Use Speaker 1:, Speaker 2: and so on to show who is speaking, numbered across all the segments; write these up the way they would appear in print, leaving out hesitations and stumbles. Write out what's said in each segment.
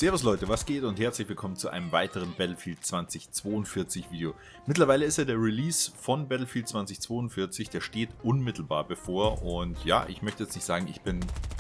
Speaker 1: Servus Leute, was geht und herzlich willkommen zu einem weiteren Battlefield 2042 Video. Mittlerweile ist ja der Release von Battlefield 2042, der steht unmittelbar bevor und ja, ich möchte jetzt nicht sagen, ich bin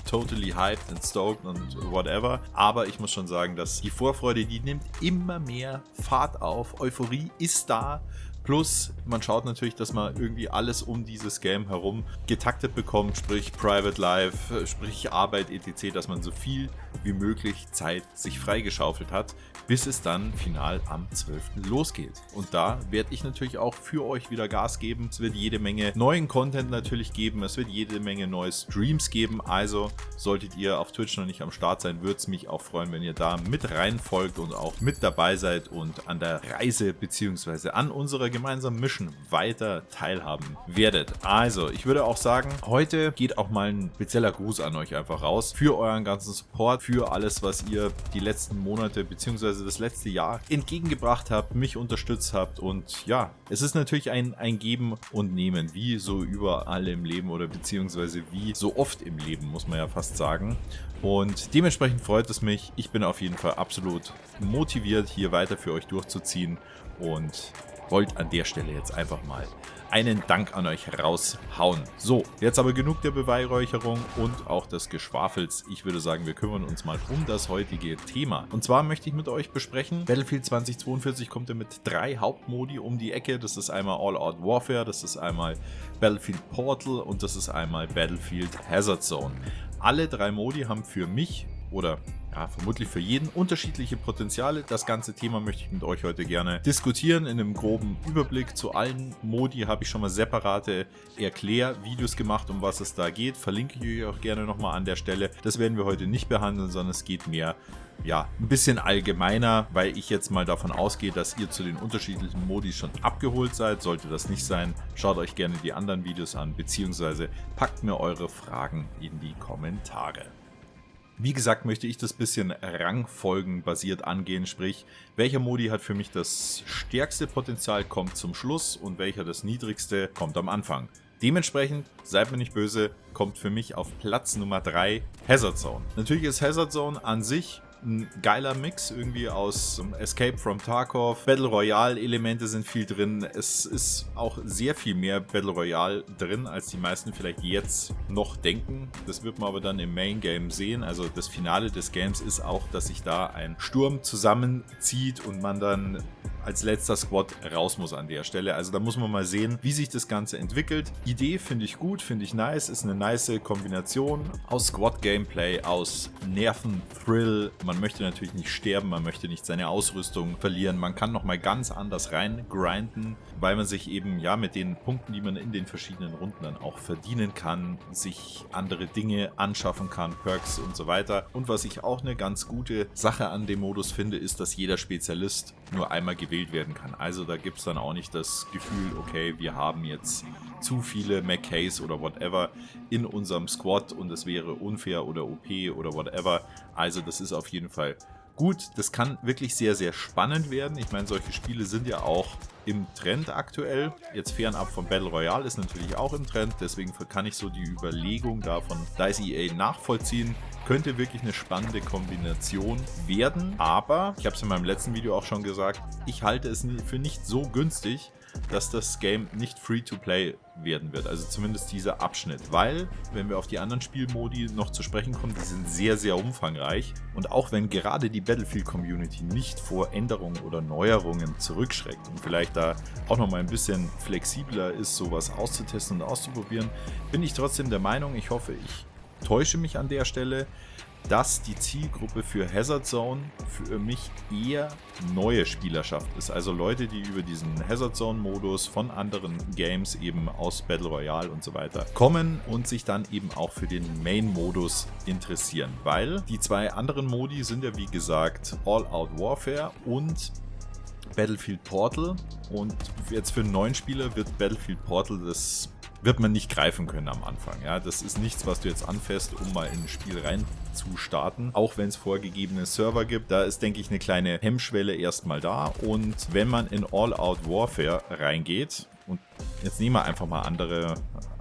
Speaker 1: totally hyped and stoked und whatever, aber ich muss schon sagen, dass die Vorfreude, die nimmt immer mehr Fahrt auf, Euphorie ist da. Plus, man schaut natürlich, dass man irgendwie alles um dieses Game herum getaktet bekommt, sprich Private Life, sprich Arbeit etc., dass man so viel wie möglich Zeit sich freigeschaufelt hat, bis es dann final am 12. losgeht. Und da werde ich natürlich auch für euch wieder Gas geben. Es wird jede Menge neuen Content natürlich geben, es wird jede Menge neue Streams geben, also solltet ihr auf Twitch noch nicht am Start sein, würde es mich auch freuen, wenn ihr da mit reinfolgt und auch mit dabei seid und an der Reise bzw. an unserer gemeinsamen Mission weiter teilhaben werdet. Also, ich würde auch sagen, heute geht auch mal ein spezieller Gruß an euch einfach raus für euren ganzen Support, für alles, was ihr die letzten Monate bzw. das letzte Jahr entgegengebracht habt, mich unterstützt habt und ja, es ist natürlich ein Geben und Nehmen, wie so überall im Leben oder beziehungsweise wie so oft im Leben, muss man ja fast sagen. Und dementsprechend freut es mich. Ich bin auf jeden Fall absolut motiviert, hier weiter für euch durchzuziehen und wollte an der Stelle jetzt einfach mal einen Dank an euch raushauen. So, jetzt aber genug der Beweihräucherung und auch des Geschwafels. Ich würde sagen, wir kümmern uns mal um das heutige Thema. Und zwar möchte ich mit euch besprechen, Battlefield 2042 kommt ja mit 3 Hauptmodi um die Ecke. Das ist einmal All-Out Warfare, das ist einmal Battlefield Portal und das ist einmal Battlefield Hazard Zone. Alle 3 Modi haben für mich oder ja, vermutlich für jeden unterschiedliche Potenziale. Das ganze Thema möchte ich mit euch heute gerne diskutieren. In einem groben Überblick zu allen Modi habe ich schon mal separate Erklärvideos gemacht, um was es da geht. Verlinke ich euch auch gerne nochmal an der Stelle. Das werden wir heute nicht behandeln, sondern es geht mehr, ja, ein bisschen allgemeiner, weil ich jetzt mal davon ausgehe, dass ihr zu den unterschiedlichen Modi schon abgeholt seid. Sollte das nicht sein, schaut euch gerne die anderen Videos an, beziehungsweise packt mir eure Fragen in die Kommentare. Wie gesagt, möchte ich das bisschen rangfolgenbasiert angehen, sprich, welcher Modi hat für mich das stärkste Potenzial, kommt zum Schluss und welcher das niedrigste, kommt am Anfang. Dementsprechend, seid mir nicht böse, kommt für mich auf Platz Nummer 3 Hazard Zone. Natürlich ist Hazard Zone an sich ein geiler Mix irgendwie aus Escape from Tarkov, Battle Royale Elemente sind viel drin, es ist auch sehr viel mehr Battle Royale drin, als die meisten vielleicht jetzt noch denken. Das wird man aber dann im Main Game sehen, also das Finale des Games ist auch, dass sich da ein Sturm zusammenzieht und man dann als letzter Squad raus muss an der Stelle. Also da muss man mal sehen, wie sich das Ganze entwickelt. Idee finde ich gut, finde ich nice, ist eine nice Kombination aus Squad-Gameplay, aus Nerven-Thrill. Man möchte natürlich nicht sterben, man möchte nicht seine Ausrüstung verlieren. Man kann nochmal ganz anders rein grinden, weil man sich eben ja mit den Punkten, die man in den verschiedenen Runden dann auch verdienen kann, sich andere Dinge anschaffen kann, Perks und so weiter. Und was ich auch eine ganz gute Sache an dem Modus finde, ist, dass jeder Spezialist nur einmal gewählt werden kann. Also da gibt es dann auch nicht das Gefühl, okay, wir haben jetzt zu viele McKays oder whatever in unserem Squad und es wäre unfair oder OP oder whatever. Also das ist auf jeden Fall gut. Das kann wirklich sehr, sehr spannend werden. Ich meine, solche Spiele sind ja auch im Trend aktuell. Jetzt fernab vom Battle Royale ist natürlich auch im Trend. Deswegen kann ich so die Überlegung davon DICE EA nachvollziehen. Könnte wirklich eine spannende Kombination werden. Aber, ich habe es in meinem letzten Video auch schon gesagt, ich halte es für nicht so günstig, dass das Game nicht Free-to-Play werden wird. Also zumindest dieser Abschnitt. Weil, wenn wir auf die anderen Spielmodi noch zu sprechen kommen, die sind sehr, sehr umfangreich. Und auch wenn gerade die Battlefield-Community nicht vor Änderungen oder Neuerungen zurückschreckt und vielleicht da auch noch mal ein bisschen flexibler ist, sowas auszutesten und auszuprobieren, bin ich trotzdem der Meinung, ich hoffe, ich täusche mich an der Stelle, dass die Zielgruppe für Hazard Zone für mich eher neue Spielerschaft ist. Also Leute, die über diesen Hazard Zone Modus von anderen Games eben aus Battle Royale und so weiter kommen und sich dann eben auch für den Main Modus interessieren. Weil die 2 anderen Modi sind ja wie gesagt All-Out Warfare und Battlefield Portal. Und jetzt für einen neuen Spieler wird Battlefield Portal wird man nicht greifen können am Anfang. Ja, das ist nichts, was du jetzt anfährst, um mal in ein Spiel rein zu starten. Auch wenn es vorgegebene Server gibt, da ist, denke ich, eine kleine Hemmschwelle erstmal da. Und wenn man in All-Out Warfare reingeht, und jetzt nehmen wir einfach mal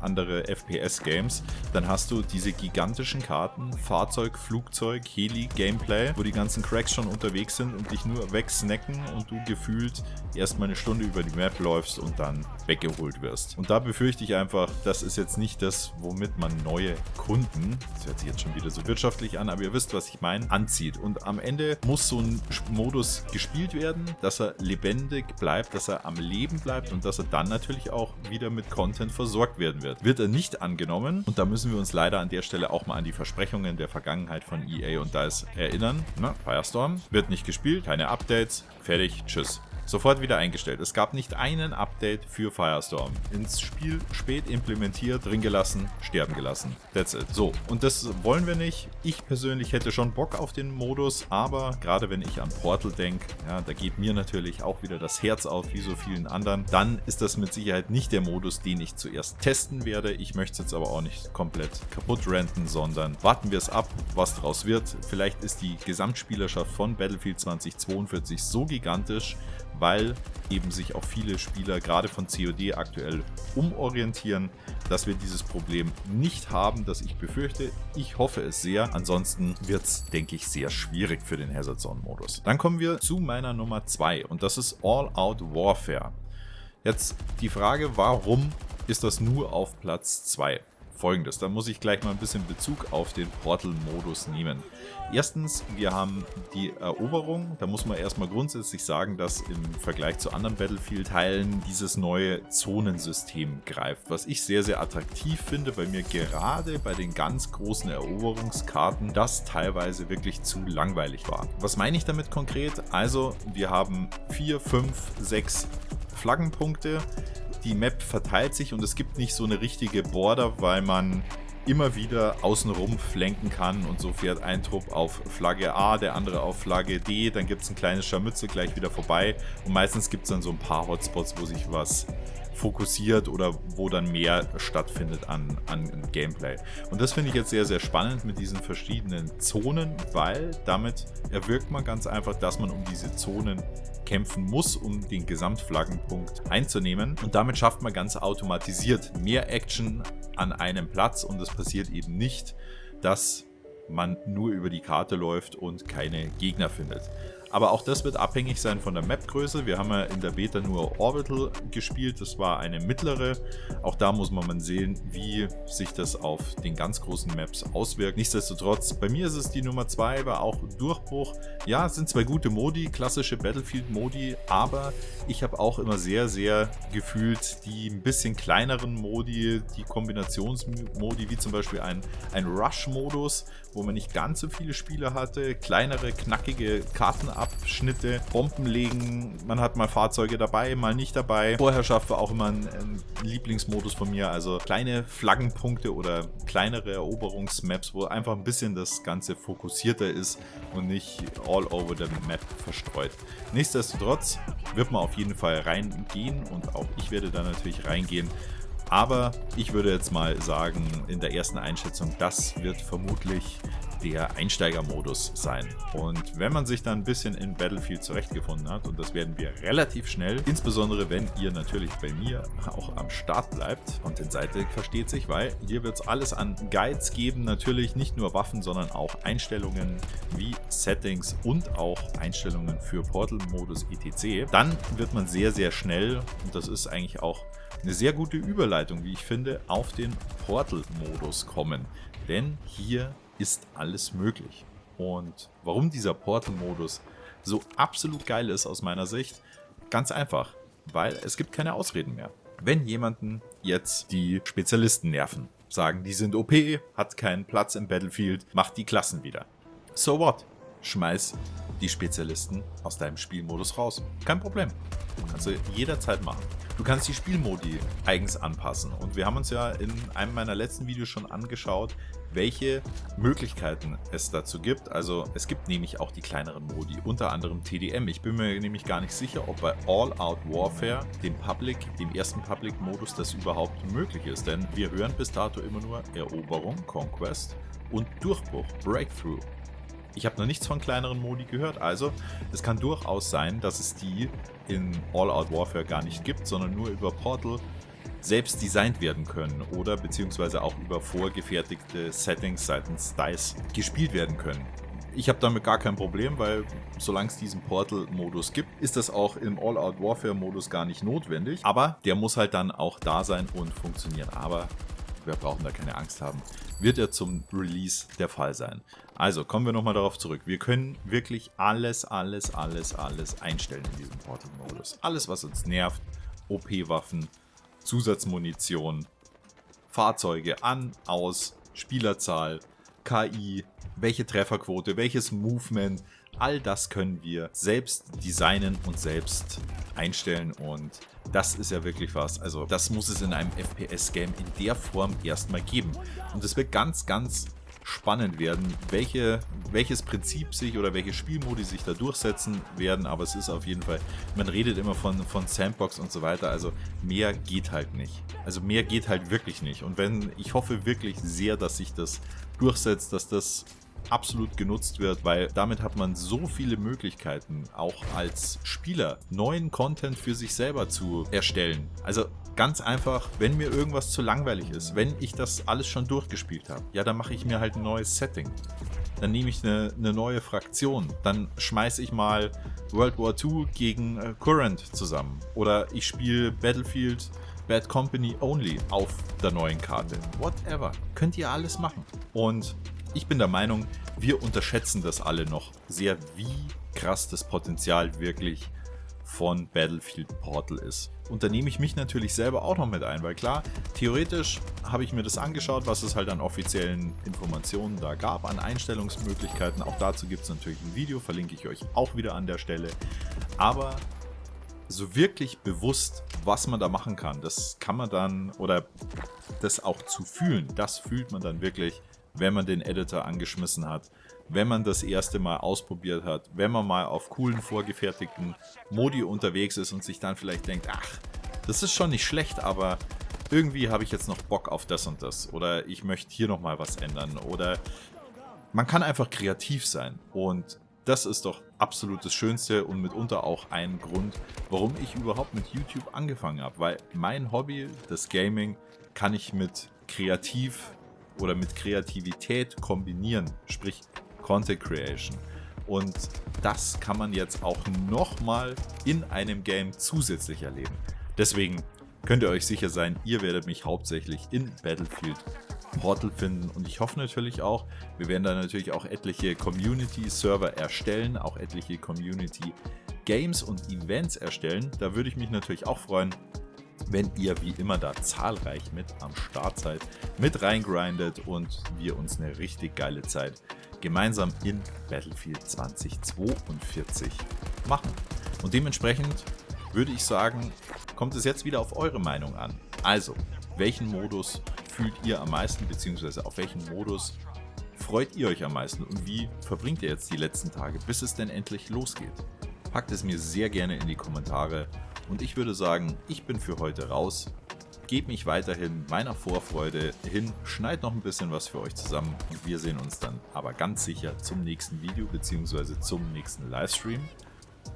Speaker 1: andere FPS-Games, dann hast du diese gigantischen Karten, Fahrzeug, Flugzeug, Heli-Gameplay, wo die ganzen Cracks schon unterwegs sind und dich nur wegsnacken und du gefühlt erstmal eine Stunde über die Map läufst und dann weggeholt wirst. Und da befürchte ich einfach, das ist jetzt nicht das, womit man neue Kunden, das hört sich jetzt schon wieder so wirtschaftlich an, aber ihr wisst, was ich meine, anzieht. Und am Ende muss so ein Modus gespielt werden, dass er lebendig bleibt, dass er am Leben bleibt und dass er dann natürlich auch wieder mit Content versorgt werden wird. Wird er nicht angenommen, und da müssen wir uns leider an der Stelle auch mal an die Versprechungen der Vergangenheit von EA und DICE erinnern. Firestorm wird nicht gespielt, keine Updates, fertig, tschüss. Sofort wieder eingestellt. Es gab nicht einen Update für Firestorm. Ins Spiel spät implementiert, drin gelassen, sterben gelassen. That's it. So, und das wollen wir nicht. Ich persönlich hätte schon Bock auf den Modus, aber gerade wenn ich an Portal denke, ja, da geht mir natürlich auch wieder das Herz auf, wie so vielen anderen, dann ist das mit Sicherheit nicht der Modus, den ich zuerst testen werde. Ich möchte es jetzt aber auch nicht komplett kaputt ranten, sondern warten wir es ab, was daraus wird. Vielleicht ist die Gesamtspielerschaft von Battlefield 2042 so gigantisch, weil eben sich auch viele Spieler gerade von COD aktuell umorientieren, dass wir dieses Problem nicht haben, das ich befürchte. Ich hoffe es sehr. Ansonsten wird es, denke ich, sehr schwierig für den Hazard Zone Modus. Dann kommen wir zu meiner Nummer 2 und das ist All Out Warfare. Jetzt die Frage, warum ist das nur auf Platz 2? Folgendes, da muss ich gleich mal ein bisschen Bezug auf den Portal-Modus nehmen. Erstens, wir haben die Eroberung. Da muss man erstmal grundsätzlich sagen, dass im Vergleich zu anderen Battlefield-Teilen dieses neue Zonensystem greift. Was ich sehr, sehr attraktiv finde, weil mir gerade bei den ganz großen Eroberungskarten das teilweise wirklich zu langweilig war. Was meine ich damit konkret? Also, wir haben 4, 5, 6 Flaggenpunkte. Die Map verteilt sich und es gibt nicht so eine richtige Border, weil man immer wieder außenrum flanken kann und so fährt ein Trupp auf Flagge A, der andere auf Flagge D, dann gibt es ein kleines Scharmützel gleich wieder vorbei und meistens gibt es dann so ein paar Hotspots, wo sich was fokussiert oder wo dann mehr stattfindet an Gameplay. Und das finde ich jetzt sehr, sehr spannend mit diesen verschiedenen Zonen, weil damit erwirkt man ganz einfach, dass man um diese Zonen kämpfen muss, um den Gesamtflaggenpunkt einzunehmen. Und damit schafft man ganz automatisiert mehr Action an einem Platz und es passiert eben nicht, dass man nur über die Karte läuft und keine Gegner findet. Aber auch das wird abhängig sein von der Mapgröße. Wir haben ja in der Beta nur Orbital gespielt, das war eine mittlere. Auch da muss man mal sehen, wie sich das auf den ganz großen Maps auswirkt. Nichtsdestotrotz, bei mir ist es die Nummer 2, war auch Durchbruch. Ja, es sind zwei gute Modi, klassische Battlefield-Modi, aber ich habe auch immer sehr, sehr gefühlt die ein bisschen kleineren Modi, die Kombinationsmodi, wie zum Beispiel ein Rush-Modus, wo man nicht ganz so viele Spieler hatte, kleinere, knackige Kartenabschnitte, Bomben legen, man hat mal Fahrzeuge dabei, mal nicht dabei. Vorherrschaft war auch immer ein Lieblingsmodus von mir, also kleine Flaggenpunkte oder kleinere Eroberungsmaps, wo einfach ein bisschen das Ganze fokussierter ist und nicht all over the map verstreut. Nichtsdestotrotz wird man auf jeden Fall reingehen und auch ich werde da natürlich reingehen. Aber ich würde jetzt mal sagen, in der ersten Einschätzung, das wird vermutlich der Einsteigermodus sein. Und wenn man sich dann ein bisschen in Battlefield zurechtgefunden hat, und das werden wir relativ schnell, insbesondere wenn ihr natürlich bei mir auch am Start bleibt, Content-Seite versteht sich, weil hier wird es alles an Guides geben, natürlich nicht nur Waffen, sondern auch Einstellungen wie Settings und auch Einstellungen für Portal-Modus etc. Dann wird man sehr, sehr schnell, und das ist eigentlich auch eine sehr gute Überleitung, wie ich finde, auf den Portal-Modus kommen. Denn hier ist alles möglich. Und warum dieser Portal-Modus so absolut geil ist aus meiner Sicht? Ganz einfach, weil es gibt keine Ausreden mehr. Wenn jemanden jetzt die Spezialisten nerven, sagen, die sind OP, hat keinen Platz im Battlefield, macht die Klassen wieder. So what? Schmeiß die Spezialisten aus deinem Spielmodus raus. Kein Problem. Kannst du jederzeit machen. Du kannst die Spielmodi eigens anpassen. Und wir haben uns ja in einem meiner letzten Videos schon angeschaut, welche Möglichkeiten es dazu gibt. Also es gibt nämlich auch die kleineren Modi, unter anderem TDM. Ich bin mir nämlich gar nicht sicher, ob bei All Out Warfare, dem ersten Public-Modus, das überhaupt möglich ist. Denn wir hören bis dato immer nur Eroberung, Conquest und Durchbruch, Breakthrough. Ich habe noch nichts von kleineren Modi gehört, also es kann durchaus sein, dass es die in All Out Warfare gar nicht gibt, sondern nur über Portal selbst designt werden können oder beziehungsweise auch über vorgefertigte Settings seitens DICE gespielt werden können. Ich habe damit gar kein Problem, weil solange es diesen Portal-Modus gibt, ist das auch im All-Out-Warfare-Modus gar nicht notwendig. Aber der muss halt dann auch da sein und funktionieren. Aber wir brauchen da keine Angst haben. Wird er zum Release der Fall sein. Also kommen wir nochmal darauf zurück. Wir können wirklich alles einstellen in diesem Portal-Modus. Alles, was uns nervt, OP-Waffen, Zusatzmunition, Fahrzeuge an, aus, Spielerzahl, KI, welche Trefferquote, welches Movement, all das können wir selbst designen und selbst einstellen und das ist ja wirklich was. Also das muss es in einem FPS-Game in der Form erstmal geben. Und es wird ganz spannend werden, welches Prinzip sich oder welche Spielmodi sich da durchsetzen werden, aber es ist auf jeden Fall, man redet immer von Sandbox und so weiter, also mehr geht halt nicht. Also mehr geht halt wirklich nicht und ich hoffe wirklich sehr, dass sich das durchsetzt, dass das absolut genutzt wird, weil damit hat man so viele Möglichkeiten, auch als Spieler neuen Content für sich selber zu erstellen. Also ganz einfach, wenn mir irgendwas zu langweilig ist, wenn ich das alles schon durchgespielt habe, ja, dann mache ich mir halt ein neues Setting. Dann nehme ich eine neue Fraktion. Dann schmeiße ich mal World War II gegen Current zusammen. Oder ich spiele Battlefield Bad Company Only auf der neuen Karte. Whatever. Könnt ihr alles machen. Und ich bin der Meinung, wir unterschätzen das alle noch sehr, wie krass das Potenzial wirklich von Battlefield Portal ist. Und da nehme ich mich natürlich selber auch noch mit ein, weil klar, theoretisch habe ich mir das angeschaut, was es halt an offiziellen Informationen da gab, an Einstellungsmöglichkeiten. Auch dazu gibt es natürlich ein Video, verlinke ich euch auch wieder an der Stelle. Aber so wirklich bewusst, was man da machen kann, das kann man dann, oder das auch zu fühlen, das fühlt man dann wirklich, wenn man den Editor angeschmissen hat, wenn man das erste Mal ausprobiert hat, wenn man mal auf coolen vorgefertigten Modi unterwegs ist und sich dann vielleicht denkt, ach, das ist schon nicht schlecht, aber irgendwie habe ich jetzt noch Bock auf das und das oder ich möchte hier nochmal was ändern oder man kann einfach kreativ sein und das ist doch absolut das Schönste und mitunter auch ein Grund, warum ich überhaupt mit YouTube angefangen habe, weil mein Hobby, das Gaming, kann ich mit Kreativität kombinieren, sprich Content Creation. Und das kann man jetzt auch nochmal in einem Game zusätzlich erleben. Deswegen könnt ihr euch sicher sein, ihr werdet mich hauptsächlich in Battlefield Portal finden und ich hoffe natürlich auch, wir werden da natürlich auch etliche Community-Server erstellen, auch etliche Community-Games und Events erstellen. Da würde ich mich natürlich auch freuen, wenn ihr wie immer da zahlreich mit am Start seid, mit reingrindet und wir uns eine richtig geile Zeit gemeinsam in Battlefield 2042 machen. Und dementsprechend würde ich sagen, kommt es jetzt wieder auf eure Meinung an. Also, welchen Modus fühlt ihr am meisten, beziehungsweise auf welchen Modus freut ihr euch am meisten und wie verbringt ihr jetzt die letzten Tage, bis es denn endlich losgeht? Packt es mir sehr gerne in die Kommentare. Und ich würde sagen, ich bin für heute raus, gebe mich weiterhin meiner Vorfreude hin, schneide noch ein bisschen was für euch zusammen und wir sehen uns dann aber ganz sicher zum nächsten Video bzw. zum nächsten Livestream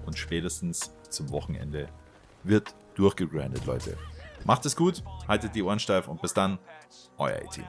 Speaker 1: und spätestens zum Wochenende wird durchgegrindet, Leute. Macht es gut, haltet die Ohren steif und bis dann, euer A-Team.